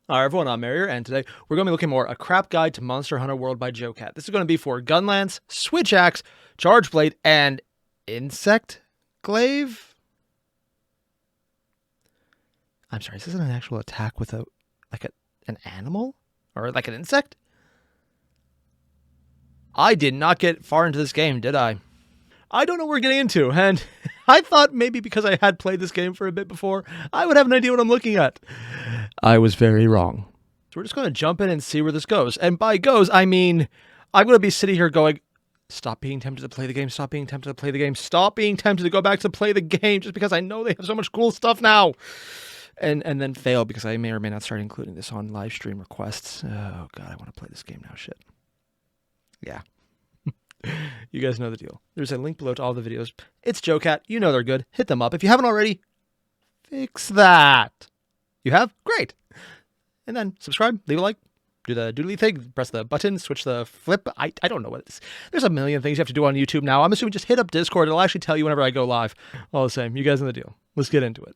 Hi everyone, I'm Airier, and today we're going to be looking more A Crap Guide to Monster Hunter World by Jocat. This is going to be for Gunlance, Switch Axe, Charge Blade, and Insect Glaive? I'm sorry, is this an actual attack with an animal? Or like an insect? I did not get far into this game, did I? I don't know what we're getting into, and I thought maybe because I had played this game for a bit before, I would have an idea what I'm looking at. I was very wrong. So we're just going to jump in and see where this goes. And by goes, I mean, I'm going to be sitting here going, stop being tempted to play the game, stop being tempted to play the game, stop being tempted to go back to play the game just because I know they have so much cool stuff now. And then fail because I may or may not start including this on live stream requests. Oh, God, I want to play this game now. Shit. Yeah. You guys know the deal. There's a link below to all the videos. It's Jocat. You know they're good. Hit them up. If you haven't already, fix that. You have? Great. And then subscribe, leave a like, do the doodly thing, press the button, switch the flip. I don't know what it is. There's a million things you have to do on YouTube now. I'm assuming just hit up Discord. It'll actually tell you whenever I go live. All the same. You guys know the deal. Let's get into it.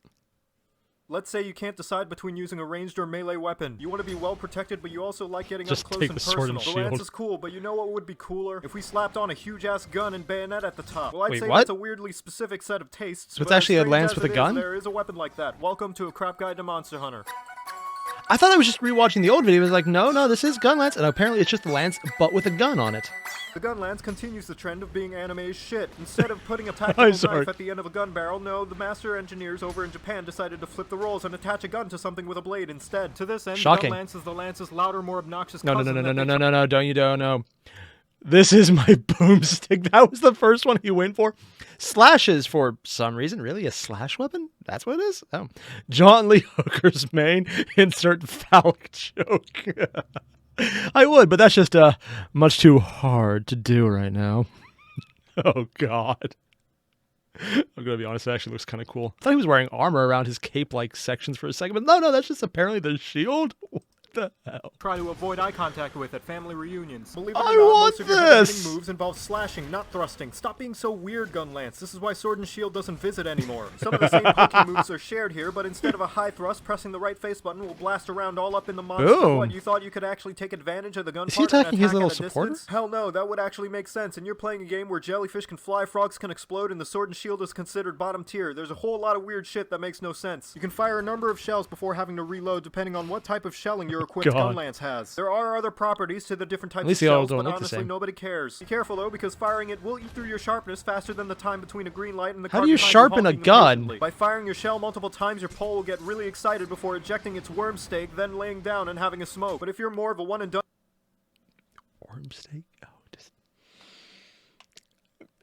Let's say you can't decide between using a ranged or melee weapon. You want to be well protected, but you also like getting Just up close take and the sword and personal. shield. The lance is cool, but you know what would be cooler? If we slapped on a huge-ass gun and bayonet at the top. Well, I'd Wait, say what? that's a weirdly specific set of tastes. So it's but actually a as strange lance as with a it is, gun? There is a weapon like that. Welcome to A Crap Guide to Monster Hunter. I thought I was just rewatching the old video. It was like, no, this is Gunlance, and apparently it's just the lance, but with a gun on it. The Gunlance continues the trend of being anime as shit. Instead of putting a tactical knife at the end of a gun barrel, no, the master engineers over in Japan decided to flip the roles and attach a gun to something with a blade instead. To this end, Shocking. Gunlance is the lance's louder, more obnoxious No, cousin. don't. This is my boomstick. That was the first one he went for. Slashes for some reason. Really? A slash weapon? That's what it is? Oh. John Lee Hooker's main. Insert phallic joke. I would, but that's just much too hard to do right now. Oh, God. I'm going to be honest, it actually looks kind of cool. I thought he was wearing armor around his cape-like sections for a second, but no, that's just apparently the shield. What the hell? Try to avoid eye contact with at family reunions. Believe it or I not, want most of your this! heavy-hitting moves involve slashing, not thrusting. Stop being so weird, Gunlance. This is why Sword and Shield doesn't visit anymore. Some of the same pokey moves are shared here, but instead of a high thrust, pressing the right face button will blast around all up in the monster. Boom. What, you thought you could actually take advantage of the gun Is he part and attacking his attack little at a supporter? distance? Hell no, that would actually make sense. And you're playing a game where jellyfish can fly, frogs can explode, and the Sword and Shield is considered bottom tier. There's a whole lot of weird shit that makes no sense. You can fire a number of shells before having to reload depending on what type of shelling your equipped Gunlance has. There are other properties to the different types of shells, but honestly nobody cares. Be careful though, because firing it will eat through your sharpness faster than the time between a green light and the car. How do you sharpen a gun? By firing your shell multiple times, your pole will get really excited before ejecting its worm steak, then laying down and having a smoke. But if you're more of a one and done Worm steak? Oh,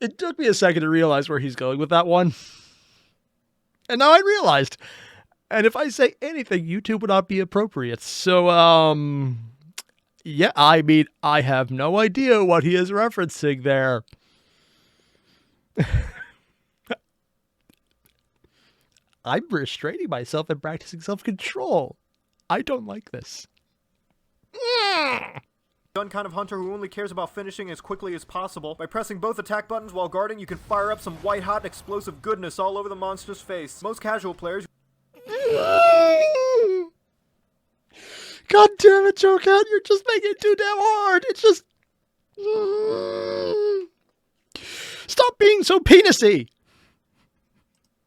it took me a second to realize where he's going with that one. And now I realized. And if I say anything, YouTube would not be appropriate. So, yeah, I mean, I have no idea what he is referencing there. I'm restraining myself and practicing self-control. I don't like this. kind of hunter who only cares about finishing as quickly as possible. By pressing both attack buttons while guarding, you can fire up some white-hot explosive goodness all over the monster's face. Most casual players... God damn it, Jocat, you're just making it too damn hard. It's just... Stop being so penisy.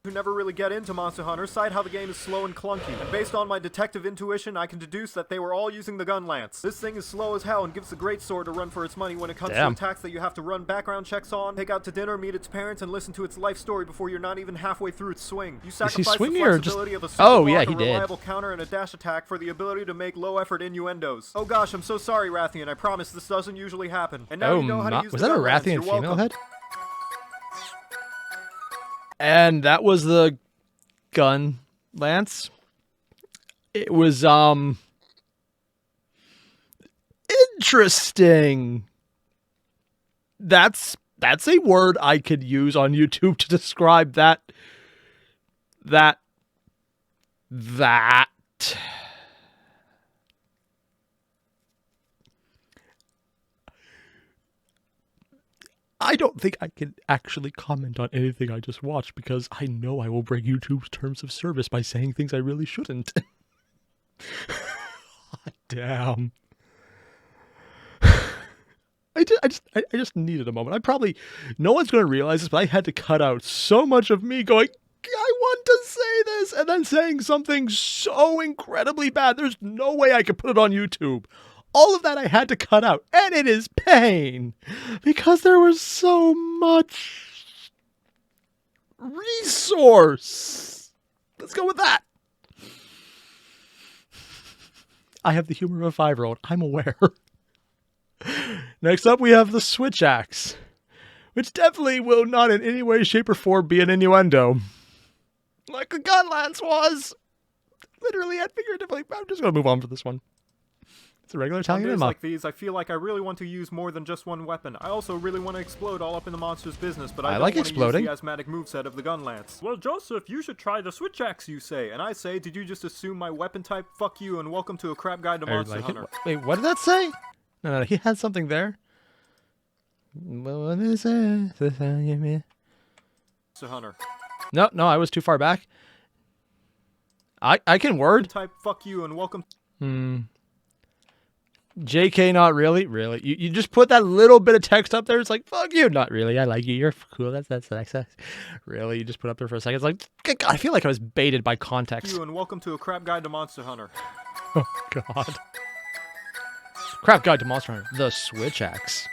Who never really get into Monster Hunter cite how the game is slow and clunky, and based on my detective intuition, I can deduce that they were all using the Gunlance. This thing is slow as hell and gives the greatsword a run for its money when it comes to attacks that you have to run background checks on, take out to dinner, meet its parents, and listen to its life story before you're not even halfway through its swing. You sacrifice the flexibility of a super block, a reliable counter, and a dash attack for the ability to make low-effort innuendos. Oh gosh, I'm so sorry, Rathian. I promise this doesn't usually happen. And now you know how to use the Gunlance. Was that a Rathian female head? And that was the Gunlance. It was interesting. That's a word I could use on YouTube to describe that I don't think I can actually comment on anything I just watched because I know I will break YouTube's terms of service by saying things I really shouldn't. Damn. I just needed a moment. No one's going to realize this, but I had to cut out so much of me going, I want to say this, and then saying something so incredibly bad. There's no way I could put it on YouTube. All of that I had to cut out, and it is pain, because there was so much resource. Let's go with that. I have the humor of a 5-year-old. I'm aware. Next up, we have the switch axe, which definitely will not in any way, shape, or form be an innuendo. Like the Gunlance was. Literally and figuratively. I'm just going to move on for this one. It's a regular Italian On days enema. like these, I feel like I really want to use more than just one weapon. I also really want to explode all up in the monster's business, but I don't like want exploding. to use the asthmatic moveset of the Gunlance. Well, Joseph, you should try the switch axe, you say. And I say, did you just assume my weapon type? Fuck you, and welcome to a crap guide to Monster Hunter. Wait, what did that say? No, he had something there. What is it? Monster Hunter. No, I was too far back. I can word. Type, fuck you, and welcome. JK, not really. Really. You just put that little bit of text up there. It's like, fuck you. Not really. I like you. You're cool. That's nice. Really? You just put up there for a second. It's like, God, I feel like I was baited by context. You, and welcome to a crap guide to Monster Hunter. Oh, God. Crap guide to Monster Hunter. The switch axe.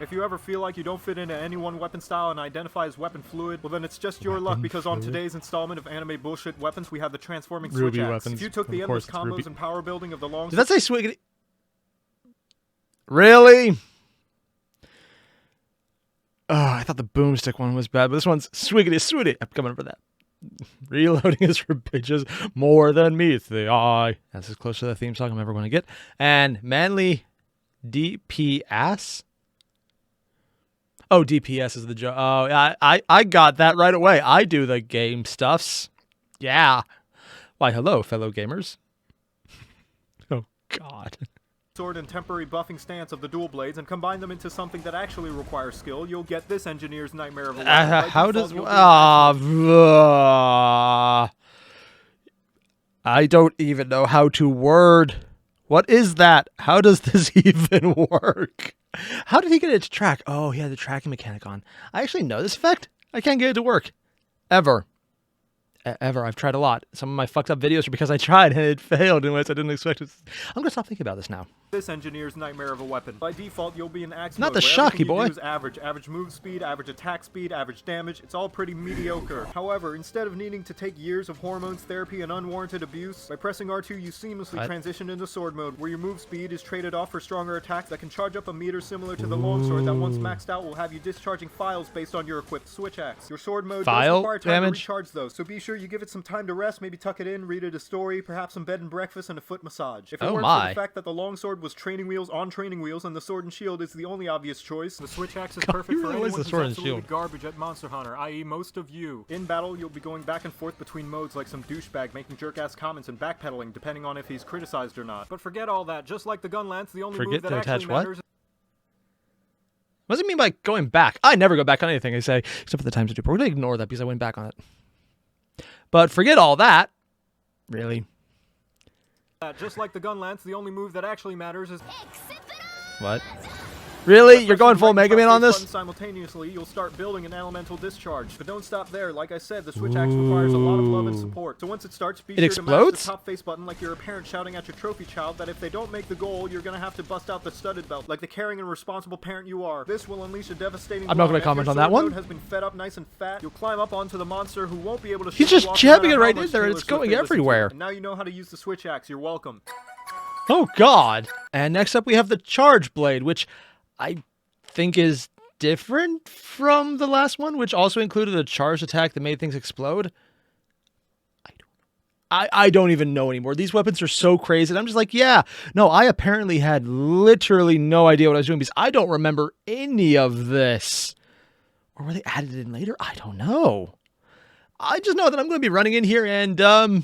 If you ever feel like you don't fit into any one weapon style and identify as weapon fluid, well then it's just your luck, because on today's installment of anime bullshit weapons, we have the transforming switch axe. Weapons. If you took the endless combos Ruby. and power building of the long... Did that say swiggity? Really? Oh, I thought the boomstick one was bad, but this one's swiggity swooty. I'm coming for that. Reloading is for bitches more than meets the eye. That's as close to the theme song I'm ever going to get. And manly DPS. Oh, DPS is the joke. Oh, I got that right away. I do the game stuffs. Yeah. Why, hello, fellow gamers. Oh, God. Sword and temporary buffing stance of the dual blades and combine them into something that actually requires skill, you'll get this engineer's nightmare of a weapon. How does... I don't even know how to word. What is that? How does this even work? How did he get it to track? Oh, he had the tracking mechanic on. I actually know this effect. I can't get it to work. Ever. I've tried a lot. Some of my fucked up videos are because I tried and it failed in ways I didn't expect it. I'm going to stop thinking about this now. This engineer's nightmare of a weapon. By default, you'll be in axe Not mode, the where shocky everything you boy. do is average move speed, average attack speed, average damage. It's all pretty mediocre. However, instead of needing to take years of hormones, therapy, and unwarranted abuse, by pressing R2, you seamlessly transition into sword mode, where your move speed is traded off for stronger attacks that can charge up a meter similar to the longsword that once maxed out will have you discharging files based on your equipped switch axe. Your sword mode does require time to recharge though, so be sure you give it some time to rest, maybe tuck it in, read it a story, perhaps some bed and breakfast and a foot massage. If it weren't for the fact that the longsword was training wheels on training wheels and the sword and shield is the only obvious choice, the switch axe is perfect for anyone who's absolutely garbage at Monster Hunter, i.e. most of you. In battle, you'll be going back and forth between modes like some douchebag making jerk-ass comments and backpedaling depending on if he's criticized or not. But forget all that, just like the Gunlance, the only move that actually matters... What does it mean by going back? I never go back on anything I say, except for the times I do. But we're going to ignore that because I went back on it. But forget all that. Really? Just like the Gunlance, the only move that actually matters is... What? Really? You're going full Mega Man on this? Simultaneously, you'll start building an elemental discharge. But don't stop there. Like I said, the switch axe requires a lot of love and support. So once it starts, be sure to mash the top face button like you're a parent shouting at your trophy child that if they don't make the goal, you're gonna have to bust out the studded belt, like the caring and responsible parent you are. This will unleash a devastating... I'm not gonna comment on that one. Has been fed up nice and fat. You'll climb up onto the monster who won't be able to... He's just jabbing it right in there. It's going everywhere. And now you know how to use the switch axe. You're welcome. Oh, God. And next up, we have the Charge Blade, which I think is different from the last one, which also included a charged attack that made things explode. I don't even know anymore. These weapons are so crazy. And I'm just like, yeah. No, I apparently had literally no idea what I was doing because I don't remember any of this. Or were they added in later? I don't know. I just know that I'm going to be running in here and...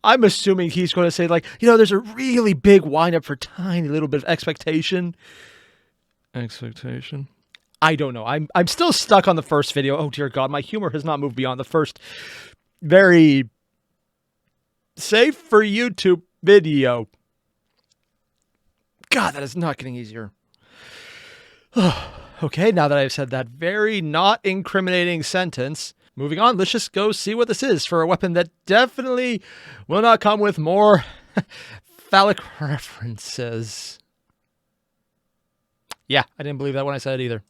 I'm assuming he's going to say, like, you know, there's a really big wind-up for tiny little bit of expectation. Expectation? I don't know. I'm still stuck on the first video. Oh, dear God. My humor has not moved beyond the first very safe for YouTube video. God, that is not getting easier. Okay, now that I've said that very not incriminating sentence, moving on, let's just go see what this is for a weapon that definitely will not come with more phallic references. Yeah, I didn't believe that when I said it either.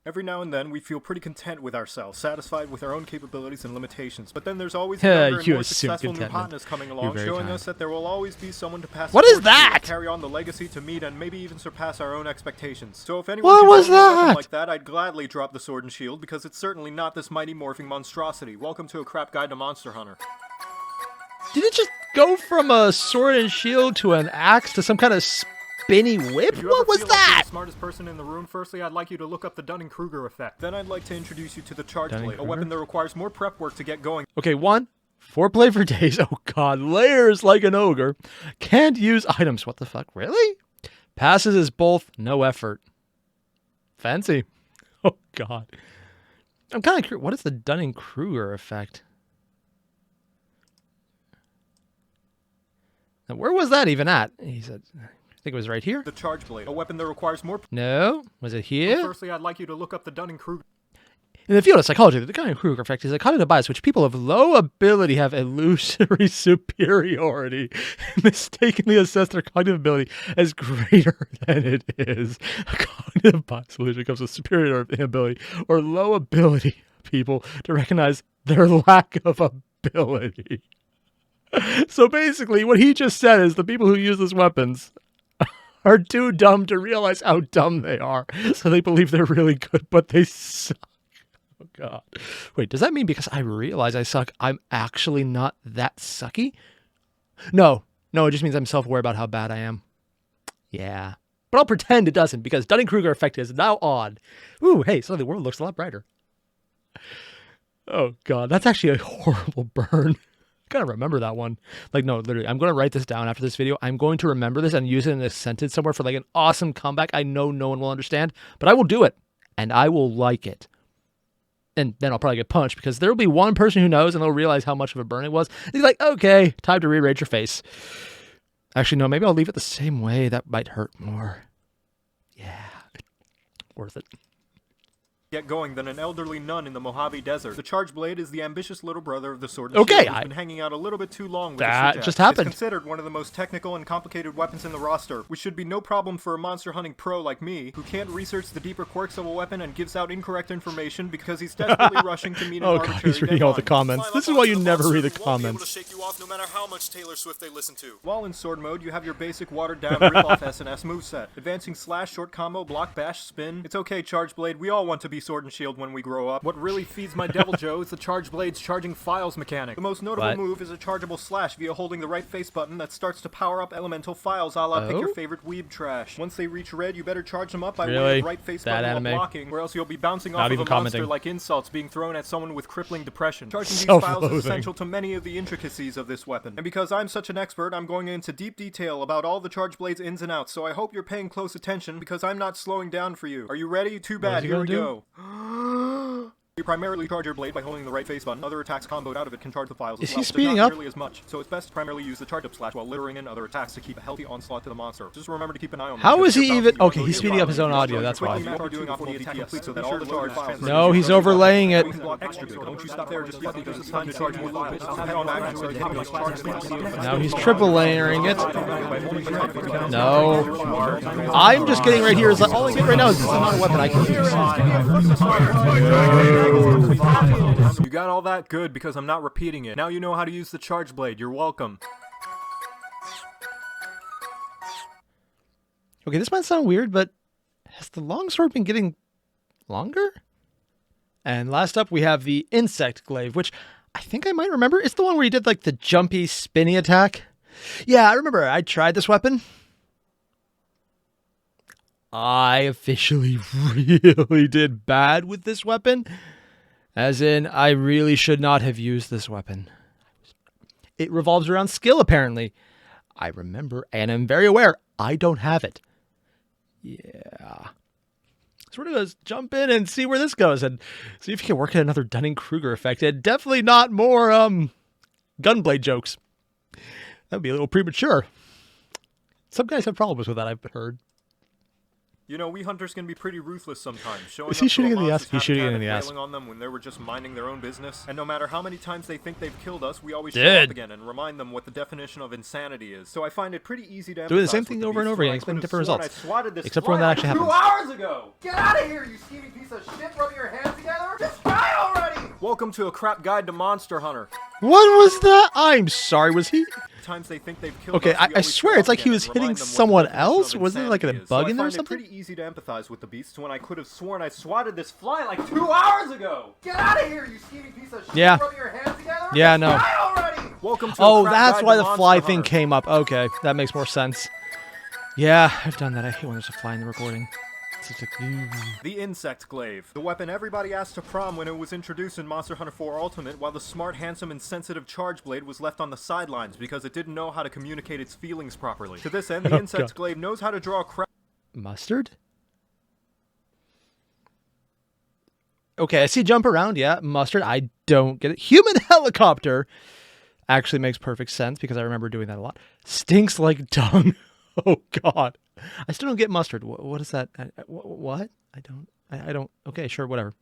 Every now and then, we feel pretty content with ourselves, satisfied with our own capabilities and limitations. But then there's always younger and more successful new hotness coming along, showing us that there will always be someone to pass. What is that? Carry on the legacy to meet and maybe even surpass our own expectations. So if anyone can was tell me a weapon that? like that, I'd gladly drop the sword and shield because it's certainly not this mighty morphing monstrosity. Welcome to a crap guide to Monster Hunter. Did it just go from a sword and shield to an axe to some kind of spinny whip? What was that? Like you're the smartest person in the room, firstly, I'd like you to look up the Dunning-Kruger effect. Then I'd like to introduce you to the Charge Blade, a weapon that requires more prep work to get going. Okay, 1, foreplay for days. Oh god, layers like an ogre. Can't use items. What the fuck? Really? Passes is both, no effort. Fancy. Oh god. I'm kind of curious. What is the Dunning-Kruger effect? Now, where was that even at? He said, I think it was right here. The Charge Blade, a weapon that requires more... No. Was it here? Firstly, I'd like you to look up the Dunning-Kruger. In the field of psychology, the Dunning-Kruger effect is a cognitive bias which people of low ability have illusory superiority and mistakenly assess their cognitive ability as greater than it is. A cognitive bias illusion comes with superior ability or low ability people to recognize their lack of ability. So basically, what he just said is the people who use these weapons are too dumb to realize how dumb they are. So they believe they're really good, but they suck. Oh, God. Wait, does that mean because I realize I suck, I'm actually not that sucky? No, it just means I'm self-aware about how bad I am. Yeah. But I'll pretend it doesn't because Dunning-Kruger effect is now on. Ooh, hey, suddenly the world looks a lot brighter. Oh, God, that's actually a horrible burn. I gotta remember that one. Like, no, literally, I'm going to write this down after this video. I'm going to remember this and use it in a sentence somewhere for like an awesome comeback. I know no one will understand, but I will do it. And I will like it. And then I'll probably get punched because there will be one person who knows and they'll realize how much of a burn it was. He's like, okay, time to rearrange your face. Actually, no, maybe I'll leave it the same way. That might hurt more. Yeah, worth it. Get going than an elderly nun in the Mojave Desert. The Charge Blade is the ambitious little brother of the Sword and Shield, who's been hanging out a little bit too long with that the just happened. It's considered one of the most technical and complicated weapons in the roster, which should be no problem for a monster hunting pro like me, who can't research the deeper quirks of a weapon and gives out incorrect information because he's desperately rushing to meet an arbitrary God, he's reading all the comments. This is why you never read the comments. Shake you off no matter how much Taylor Swift they listen to. While in sword mode, you have your basic watered-down rip-off SNS moveset. Advancing slash, short combo, block, bash, spin. It's okay, Charge Blade, we all want to be Sword and Shield when we grow up. What really feeds my Devil Joe is the Charge Blade's charging files mechanic. The most notable move is a chargeable slash via holding the right face button that starts to power up elemental files a la pick your favorite weeb trash. Once they reach red, you better charge them up by way of right face button while blocking, or else you'll be bouncing off of a monster like insults being thrown at someone with crippling depression. Charging these files is essential to many of the intricacies of this weapon. And because I'm such an expert, I'm going into deep detail about all the Charge Blade's ins and outs, so I hope you're paying close attention because I'm not slowing down for you. Are you ready? Too bad, here we go. You primarily charge your blade by holding the right face button. Other attacks comboed out of it can charge the files as well. Is he speeding up? Not nearly as much, so it's best to primarily use the charge up slash while littering in other attacks to keep a healthy onslaught to the monster. Just remember to keep an eye on them. How is he even... Okay, he's speeding up his own audio, that's why. No, he's overlaying it. Now he's triple layering it. No. I'm just getting right here. Is like, all I get right now is this is not a weapon I can use. You got all that? Good, because I'm not repeating it. Now you know how to use the Charge Blade. You're welcome. Okay, this might sound weird, but has the longsword been getting longer? And last up, we have the Insect Glaive, which I think I might remember. It's the one where he did like the jumpy, spinny attack. Yeah, I remember. I tried this weapon. I officially really did bad with this weapon. As in, I really should not have used this weapon. It revolves around skill, apparently. I remember, and I'm very aware, I don't have it. Yeah. So we're going to jump in and see where this goes, and see if you can work at another Dunning-Kruger effect, and definitely not more, gunblade jokes. That would be a little premature. Some guys have problems with that, I've heard. You know, we hunters can be pretty ruthless sometimes, showing Is he up to shooting a in the ass? monster's He's shooting habitat in the and ass. bailing on them when they were just minding their own business. And no matter how many times they think they've killed us, we always show Dead. up again and remind them what the definition of insanity is. So I find it pretty easy to Doing the empathize same with thing the over and beast over when again, I expecting could've different sworn results. I swatted this Except for when fly that like actually 2 happens. hours ago! Get out of here, you scheming piece of shit, rubbing your hands together! Just die already! Welcome to a crap guide to Monster Hunter. What was that? I'm sorry, was he... Times they think they've killed Okay, us, we I always swear show it's up like he again was and hitting remind them what the someone definition else? of Was there like a insanity is. bug So in there or I find it something? pretty easy to empathize with the beast when I could have sworn I swatted this fly like 2 hours ago. Get out of here, you scheming piece of shit! Yeah. Rubbing your hands together. Yeah, Just no. die already! Welcome to Oh, a crap that's guide why to the Monster fly thing Hunter. came up. Okay, that makes more sense. Yeah, I've done that. I hate when there's a fly in the recording. It's just like, The insect glaive. The weapon everybody asked to prom when it was introduced in Monster Hunter 4 Ultimate, while the smart, handsome, and sensitive charge blade was left on the sidelines because it didn't know how to communicate its feelings properly. To this end, the Oh, insect God. glaive knows how to draw crap. Mustard? Okay, I see jump around. Yeah, mustard. I don't get it. Human helicopter actually makes perfect sense because I remember doing that a lot. Stinks like dung. Oh, God. I still don't get mustard. What is that? What? I don't. Okay, sure, whatever.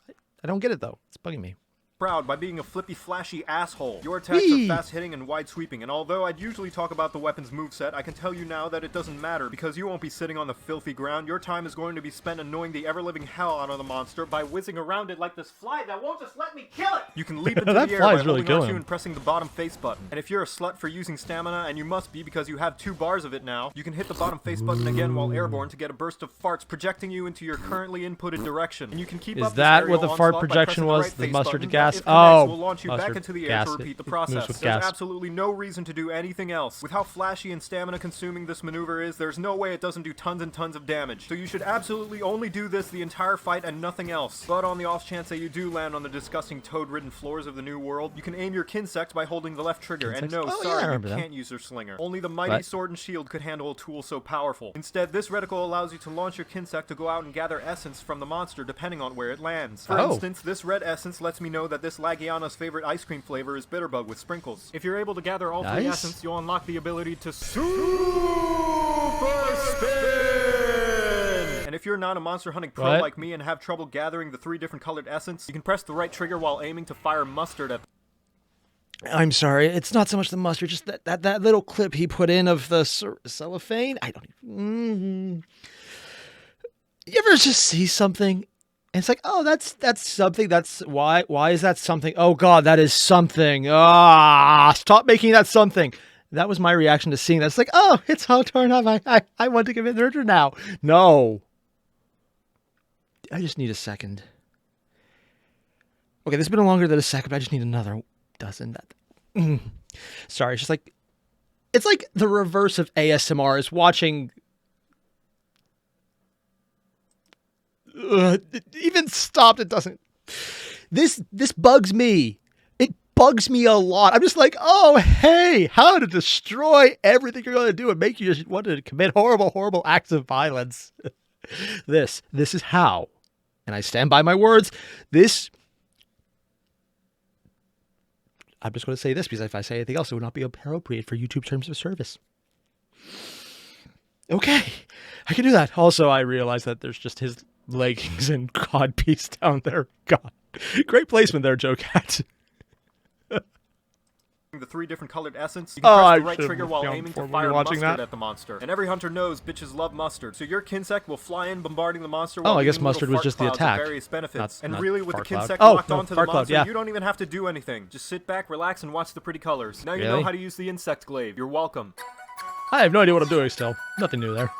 I don't get it, though. It's bugging me. Proud by being a flippy, flashy asshole. Your attacks Whee! are fast-hitting and wide-sweeping, and although I'd usually talk about the weapon's moveset, I can tell you now that it doesn't matter, because you won't be sitting on the filthy ground. Your time is going to be spent annoying the ever-living hell out of the monster by whizzing around it like this fly that won't just let me kill it! You can leap into That the air fly's by really holding killing onto him. and pressing the bottom face button. And if you're a slut for using stamina, and you must be because you have 2 bars of it now, you can hit the bottom face button again while airborne to get a burst of farts projecting you into your currently inputted direction. And you can keep Is up this that what aerial the fart onslaught by projection pressing was? right The face mustard button gas? that, if connects, Oh, will launch you back mustard into the air gas. to repeat the It moves process. with There's gas. absolutely no reason to do anything else. With how flashy and stamina consuming this maneuver is, there's no way it doesn't do tons and tons of damage. So you should absolutely only do this the entire fight and nothing else. But on the off chance that you do land on the disgusting toad-ridden floors of the new world, you can aim your kinsect by holding the left trigger. And no, Oh, yeah, I sorry, you remember that. can't use your slinger. Only the mighty What? sword and shield could handle a tool so powerful. Instead, this reticle allows you to launch your kinsect to go out and gather essence from the monster depending on where it lands. For Oh. instance, this red essence lets me know that this Lagiana's favorite ice cream flavor is Bitterbug with sprinkles. If you're able to gather all 3 Nice. essence, you'll unlock the ability to Super Spin! And if you're not a monster hunting pro What? like me and have trouble gathering the 3 different colored essence, you can press the right trigger while aiming to fire mustard at I'm sorry. It's not so much the mustard, just that little clip he put in of the cellophane. I don't even... You ever just see something and it's like, oh, that's something. That's why is that something? Oh God, that is something. Ah, stop making that something. That was my reaction to seeing that. It's like, oh, it's all torn up. I want to commit murder now. No. I just need a second. Okay, this has been longer than a second, but I just need another dozen. Sorry, it's like the reverse of ASMR is watching. Even stopped, it doesn't. This bugs me. It bugs me a lot. I'm just like, oh, hey, how to destroy everything you're going to do and make you just want to commit horrible acts of violence. This is how. And I stand by my words. I'm just going to say this because if I say anything else, it would not be appropriate for YouTube terms of service. Okay, I can do that. Also, I realize that there's just his leggings and codpiece down there. God, great placement there, Jocat. the 3 different colored essence, you can press the right trigger while aiming to fire mustard at the monster. And every hunter knows bitches love mustard, so your kinsect will fly in bombarding the monster while I guess eating mustard little was just the fart clouds of attack. various benefits. And Not really, with the fart cloud. kinsect Oh, locked no, onto the fart cloud, monster, yeah. you don't even have to do anything. Just sit back, relax, and watch the pretty colors. Now you know Really? how to use the insect glaive. You're welcome. I have no idea what I'm doing still. Nothing new there.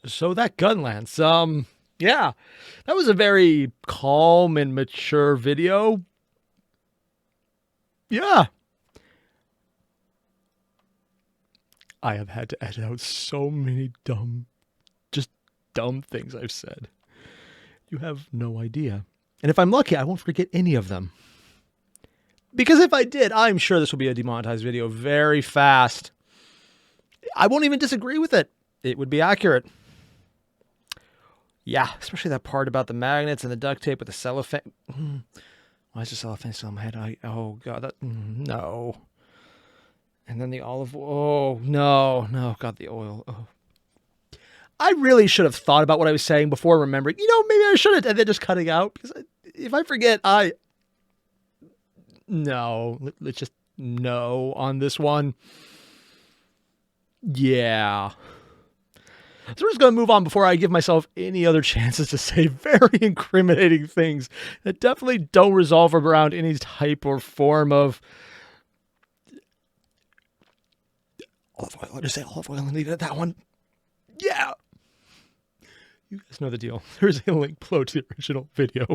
So that Gunlance, yeah, that was a very calm and mature video. Yeah. I have had to edit out so many dumb things I've said. You have no idea. And if I'm lucky, I won't forget any of them. Because if I did, I'm sure this will be a demonetized video very fast. I won't even disagree with it. It would be accurate. Yeah, especially that part about the magnets and the duct tape with the cellophane. Why is the cellophane still in my head? Oh, God, no. And then the olive oil. Oh, no, God, the oil. Oh. I really should have thought about what I was saying before remembering. Maybe I shouldn't, and then just cutting out. Because if I forget, no, let's just no on this one. Yeah. So we're just going to move on before I give myself any other chances to say very incriminating things that definitely don't resolve around any type or form of olive oil. I'll just say olive oil and leave it at that one. Yeah. You guys know the deal. There's a link below to the original video.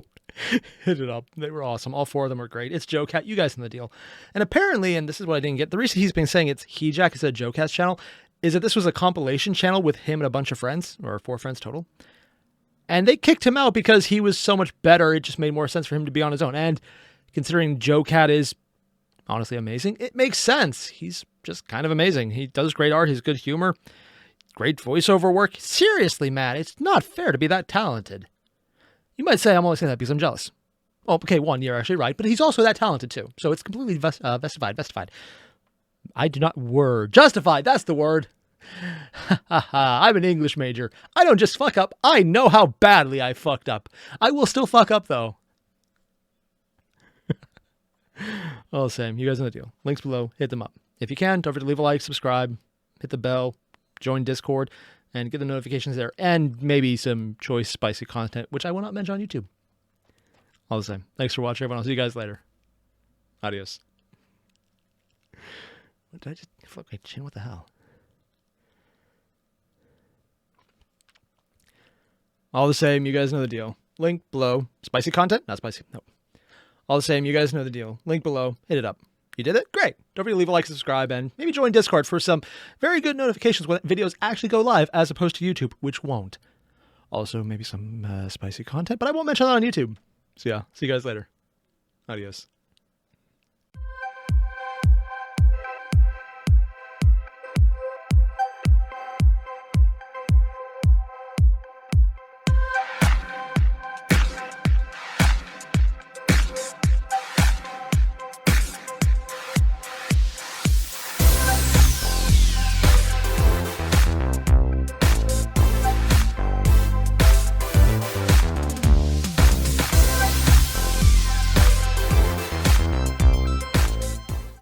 Hit it up. They were awesome. All 4 of them are great. It's Jocat. You guys know the deal. And apparently, and this is what I didn't get, the reason he's been saying it's Hejack instead of Jocat's channel is that this was a compilation channel with him and a bunch of friends, or 4 friends total. And they kicked him out because he was so much better. It just made more sense for him to be on his own. And considering Jocat is honestly amazing, it makes sense. He's just kind of amazing. He does great art. He's good humor. Great voiceover work. Seriously, Matt, it's not fair to be that talented. You might say I'm only saying that because I'm jealous. Well, okay, one, you're actually right, but he's also that talented too. So it's completely vestified. I do not justified, that's the word. I'm an English major. I don't just fuck up. I know how badly I fucked up. I will still fuck up though. All the same, you guys know the deal. Links below, hit them up. If you can, don't forget to leave a like, subscribe, hit the bell, join Discord, and get the notifications there, and maybe some choice spicy content, which I will not mention on YouTube. All the same, thanks for watching, everyone. I'll see you guys later. Adios. What did I just flip my chin? What the hell? All the same, you guys know the deal. Link below. Spicy content? Not spicy. Nope. All the same, you guys know the deal. Link below. Hit it up. You did it? Great. Don't forget to leave a like, subscribe, and maybe join Discord for some very good notifications when videos actually go live as opposed to YouTube, which won't. Also, maybe some spicy content, but I won't mention that on YouTube. So yeah, see you guys later. Adios.